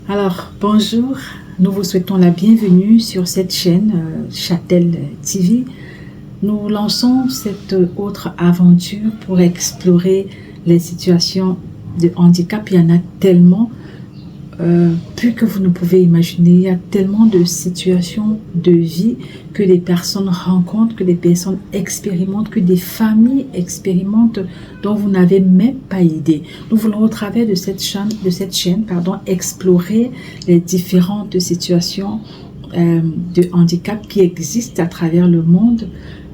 Alors, bonjour, nous vous souhaitons la bienvenue sur cette chaîne Châtel TV. Nous lançons cette autre aventure pour explorer les situations de handicap. Il y en a tellement, plus que vous ne pouvez imaginer. Il y a tellement de situations de vie que les personnes rencontrent, que les personnes expérimentent, que des familles expérimentent dont vous n'avez même pas idée. Nous voulons au travers de cette chaîne, explorer les différentes situations de handicap qui existent à travers le monde,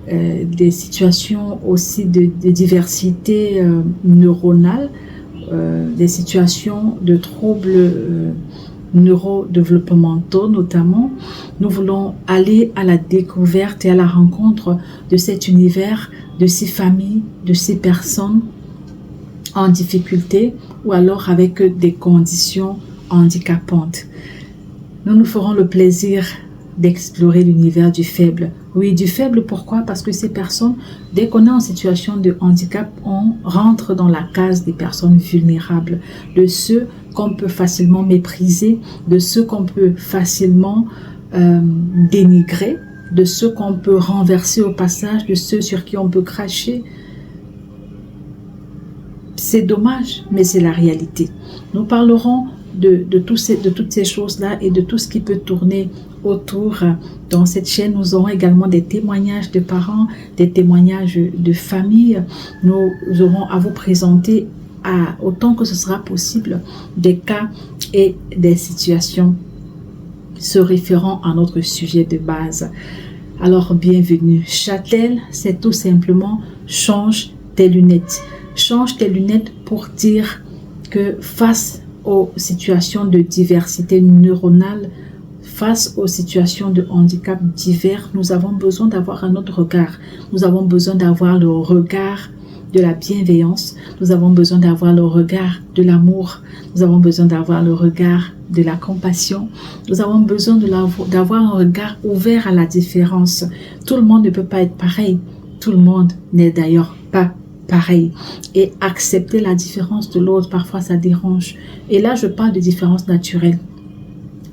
des situations aussi de diversité neuronale, des situations de troubles neurodéveloppementaux notamment. Nous voulons aller à la découverte et à la rencontre de cet univers, de ces familles, de ces personnes en difficulté ou alors avec des conditions handicapantes. Nous nous ferons le plaisir d'explorer l'univers du faible. Oui, du faible, pourquoi? Parce que ces personnes, dès qu'on est en situation de handicap, on rentre dans la case des personnes vulnérables, de ceux qu'on peut facilement mépriser, de ceux qu'on peut facilement dénigrer, de ceux qu'on peut renverser au passage, de ceux sur qui on peut cracher. C'est dommage, mais c'est la réalité. Nous parlerons de toutes ces choses-là et de tout ce qui peut tourner autour. Dans cette chaîne, nous aurons également des témoignages de parents, des témoignages de famille. Nous aurons à vous présenter, autant que ce sera possible, des cas et des situations se référant à notre sujet de base. Alors, bienvenue. Châtel, c'est tout simplement change tes lunettes. Change tes lunettes pour dire que face aux situations de diversité neuronale, face aux situations de handicap divers, nous avons besoin d'avoir un autre regard. Nous avons besoin d'avoir le regard de la bienveillance. Nous avons besoin d'avoir le regard de l'amour. Nous avons besoin d'avoir le regard de la compassion. Nous avons besoin d'avoir un regard ouvert à la différence. Tout le monde ne peut pas être pareil. Tout le monde n'est d'ailleurs pas pareil. Et accepter la différence de l'autre, parfois ça dérange. Et là, je parle de différence naturelle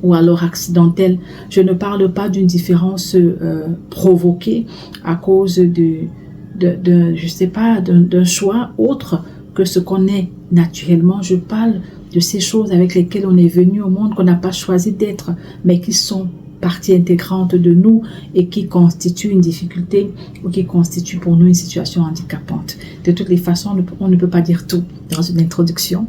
ou alors accidentelle. Je ne parle pas d'une différence provoquée à cause je sais pas, d'un choix autre que ce qu'on est naturellement. Je parle de ces choses avec lesquelles on est venu au monde, qu'on n'a pas choisi d'être, mais qui sont partie intégrante de nous et qui constituent une difficulté ou qui constituent pour nous une situation handicapante. De toutes les façons, on ne peut pas dire tout dans une introduction.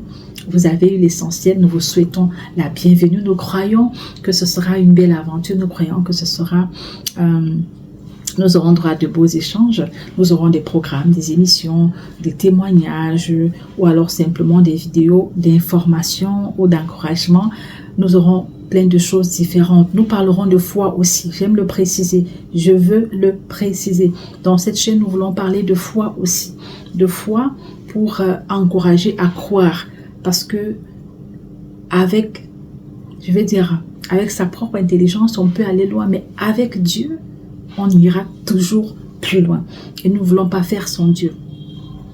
Vous avez eu l'essentiel. Nous vous souhaitons la bienvenue. Nous croyons que ce sera une belle aventure. Nous croyons que ce sera... nous aurons droit à de beaux échanges. Nous aurons des programmes, des émissions, des témoignages ou alors simplement des vidéos d'information ou d'encouragement. Nous aurons plein de choses différentes. Nous parlerons de foi aussi. J'aime le préciser. Je veux le préciser. Dans cette chaîne, nous voulons parler de foi aussi. De foi pour encourager à croire. Parce que avec sa propre intelligence, on peut aller loin. Mais avec Dieu, on ira toujours plus loin. Et nous ne voulons pas faire sans Dieu.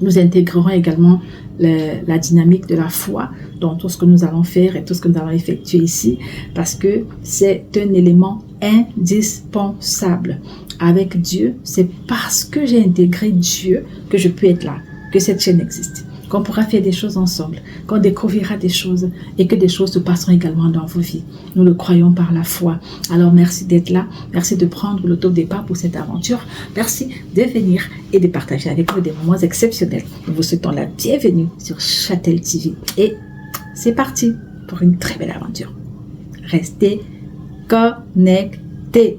Nous intégrerons également la dynamique de la foi dans tout ce que nous allons faire et tout ce que nous allons effectuer ici, parce que c'est un élément indispensable. Avec Dieu, c'est parce que j'ai intégré Dieu que je peux être là, que cette chaîne existe, qu'on pourra faire des choses ensemble, qu'on découvrira des choses et que des choses se passeront également dans vos vies. Nous le croyons par la foi. Alors merci d'être là, merci de prendre le top départ pour cette aventure, merci de venir et de partager avec nous des moments exceptionnels. Nous vous souhaitons la bienvenue sur Châtel TV et c'est parti pour une très belle aventure. Restez connectés.